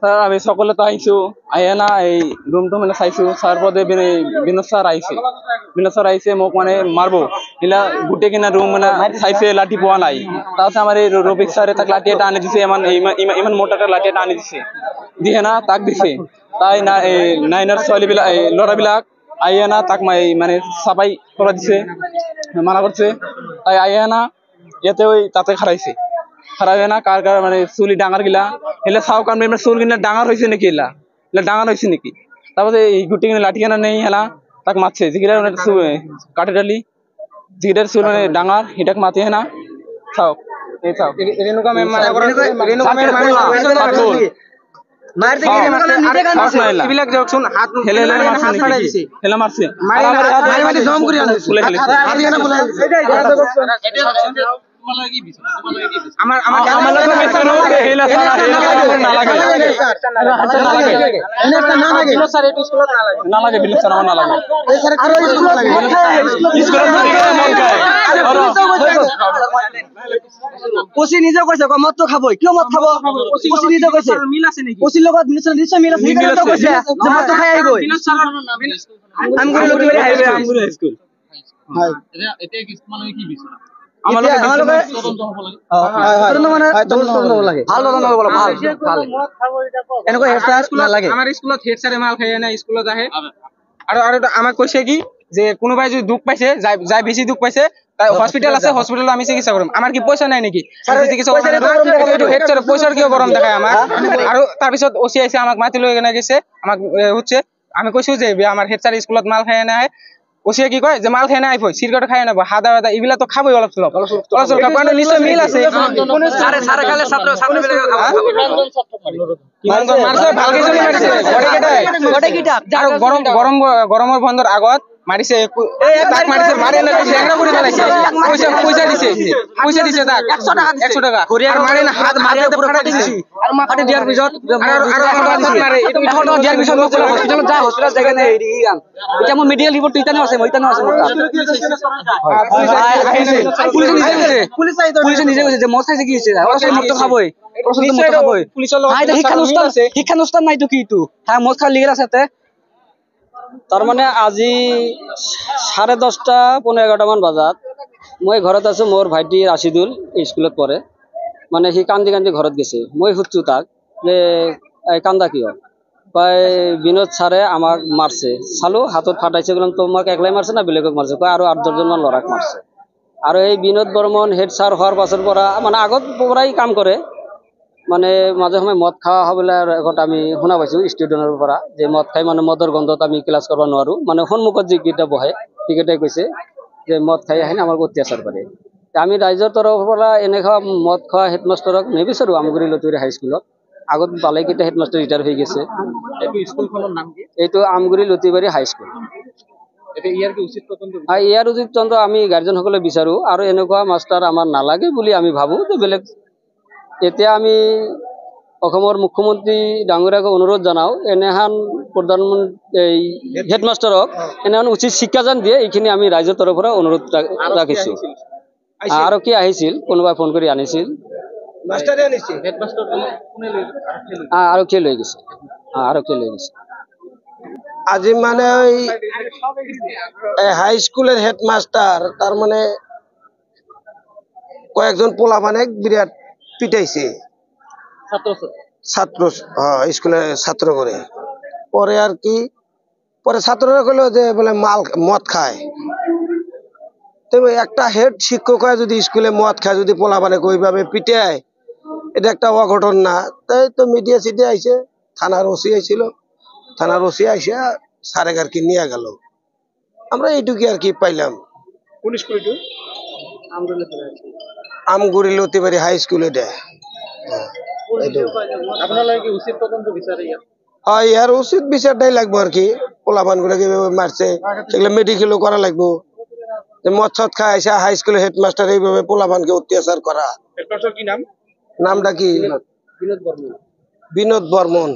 sir আমি সকলে তো আইসু আইয়া না এই রুমটো মানে চাইছো স্যার পদে বিনোদ স্যার আইছে মোক মানে মারবো ইলা গুটে কিনা রুম মানে চাইছে লাঠি পোৱা নাই তাতে আমার এই রফিক স্যারে তাক লাঠি এটা আনি দিছে ইমান মোটা একটা লাঠি এটা আনি দিছে দিয়ে না তাক দিছে তাই না এই নাইনের ছোৱালীবিলাক ল'ৰাবিলাক আইয়া না তাক মানে চাপাই করা দিছে মানা করছে তাই আইয়া না ইয়াতে ওই তাতে খারাইছে খারাপ না কার কার মানে চুলি ডাঙার গিলা এলে চাও কারণ এমনি চুল কিনা ডাঙার হয়েছে নাকি এলা ডাঙার হয়েছে নাকি তারপরে এই গুটি কিনা লাঠি কেনা নেই হেলা তাক মারছে যেগুলা কাঠে ডালি যেটার চুল মানে ডাঙার এটাকে মাতি না চাও এই চাও রেণুকা ম্যাম ওসি নিজে কইছে মদ তো খাবই কিয় মদ খাবো ওসি নিজে কইছে মিল আছে নাকি ওসির লগত নিশ্চয় মিল আছে নিজে তো কইছে যে মদ তো খাই আইবই আমগুরি লোক বেরি হাইবে আমগুরি স্কুল হাই এটা কি মানে কি বিষয় আমার তদন্ত হব লাগে তদন্ত লাগে ভালো তদন্ত হব ভাল মদ খাবো এটা কো এনেকো হেডস্যার না লাগে আমার স্কুলত হেডস্যারে মাল খায় না স্কুলত আহে আর আমাক কইছে কি যে কোনোবাই যদি দুখ পাইছে যাই বেশি দুখ পাইছে তাই হসপিটাল আছে হসপিটালে আমি চিকিৎসা করব আমার কি পয়সা নাই নাকি চিকিৎসা করব হেডস্যার পয়সার কি গরম দেখায় আমার আর তার পিছত ওসি আইছে আমাক মাতি লই গেছে আমাক হচ্ছে আমি কইছো যে আমার হেডস্যার স্কুলত মাল খায় না ওসি কি কয় যে মাল খায় না আইফো সিগারেট খায় না হাদা হাদা এগুলা তো খাবই অলপ চলপ কারণ নিশ্চয় মিল আছে সারে খালে ছাত্র মিলে খাবো মারছে ভালকে চলে মারছে গড়ে কিটা আর গরমের বন্ধর আগত মারিছে তাক মারিছে মারে না ল্যাংড়া করে ফেলাইছে পয়সা দিছে তাক 100 টাকা আর মারে না হাত মারে পুরো ফাটি দিছি আর মাটি দিয়ার পিছত আর মারে এটা দিয়ার পিছত হসপিটালে যায় হসপিটাল জায়গা নেই এটা মো মেডিকেল রিপোর্ট ইতানো আছে মোটা পুলিশ নিজে কইছে যে মদ খাইছে কি হইছে ওরা সব মদ খাবই প্রশাসন মদ খাবই পুলিশের লোক শিক্ষা অনুষ্ঠান নাই তো কি তো হ্যাঁ মদ খালি লিগে আছে তার মানে আজি 10:30 পৌনে 11 মান বাজাত মই ঘৰত আছো মোৰ ভাইটি ৰাশিদুল স্কুলত পড়ে মানে হি কান্দি ঘৰত গেছে মই হুচ্ছু তাক যে কান্দা কিয় কয় বিনোদ স্যারে আমাক মারছে চালো হাতত ফাটাইছে বললাম তোমাক একলাই মারছে না বেলেগক মারছে কয় আর 8-10 জন মান লৰাক মাৰছে আৰ এই বিনোদ বৰ্মন হেড স্যাৰ হওয়াৰ পাছৰ পৰা মানে আগত পৰাই কাম কৰে মানে মাঝে সময় মদ খাওয়া হবে একটা আমি শুনা পাইছো স্টুডেন্টের পৰা যে মদ খাই মানে মদৰ গন্ধত আমি ক্লাস কৰব নোৱাৰো মানে সন্মুখত যিকেইটা বহে সেইকেইটাই কৈছে যে মদ খাই আহি আমাক অত্যাচার কৰে আমি ৰাইজৰ তৰফৰ পৰা এনেকা মদ খোৱা হেডমাষ্টাৰক নিবিচাৰো আমগুৰি লতুৰি হাই স্কুলত আগত বালাইকেইটা হেডমাষ্টাৰ ৰিটায়াৰ হৈ গেছে এইটো স্কুলখনৰ নাম কি এইটো আমগুৰি লতিবাৰী হাই স্কুল এটা ইয়াৰ কি উচিত তদন্ত ইয়াৰ উচিত তদন্ত আমি গাৰ্জেন সকলে বিচাৰো আৰু এনেকুৱা মাষ্টাৰ আমাৰ নালাগে বুলি আমি ভাবো যে বেলেগ এতিয়া আমি অসমৰ মুখ্যমন্ত্ৰী ডাঙৰীয়াক অনুৰোধ জনাও এনেহান প্ৰধানমন্ত্ৰী হেডমাষ্টাৰক এনেহান উচিত শিক্ষা যেন দিয়ে এইখিনি আমি ৰাইজৰ তৰফৰ পৰা অনুৰোধ ৰাখিছো আৰু কি আহিছিল কোনোবাই ফোন কৰি আনিছিল মাষ্টাৰে আনিছিল হেডমাষ্টাৰ কোনে লৈ আৰু কি লৈ গৈছে আৰু কি লৈ গৈছে আজি মানে হাই স্কুলের হেডমাস্টার তার মানে কয়েকজন পোলা মানে বিরাট পিটাইছে ছাত্র স্কুলের ছাত্র করে পরে আর কি পরে ছাত্ররা কইলো যে বলে মদ খায় তবে একটা হেড শিক্ষক হয় যদি স্কুলে মদ খায় যদি পোলা মানে ওইভাবে পিটায় এটা একটা অঘটন না তাই তো মিডিয়া সিটি আইছে থানার ওসি আইছিল থানার ওসি আইসে সারে আর কি নিয়ে গেল আমরা এইটুকু আর কি পাইলাম কোন স্কুল এটা আমগুরি লতিবাড়ি হাই স্কুল এটা আপনারা কি উচিত তদন্ত বিচারে ইয়ার উচিত বিচারটাই লাগবে আর কি পোলাপান গুলো কিভাবে মারছে সেগুলো মেডিকেলও করা লাগবে মদ সদ খায় আইসা হাই স্কুলের হেডমাস্টার এইভাবে পোলাপানকে অত্যাচার করা হেডমাস্টার কি নামটা কি বিনোদ বর্মন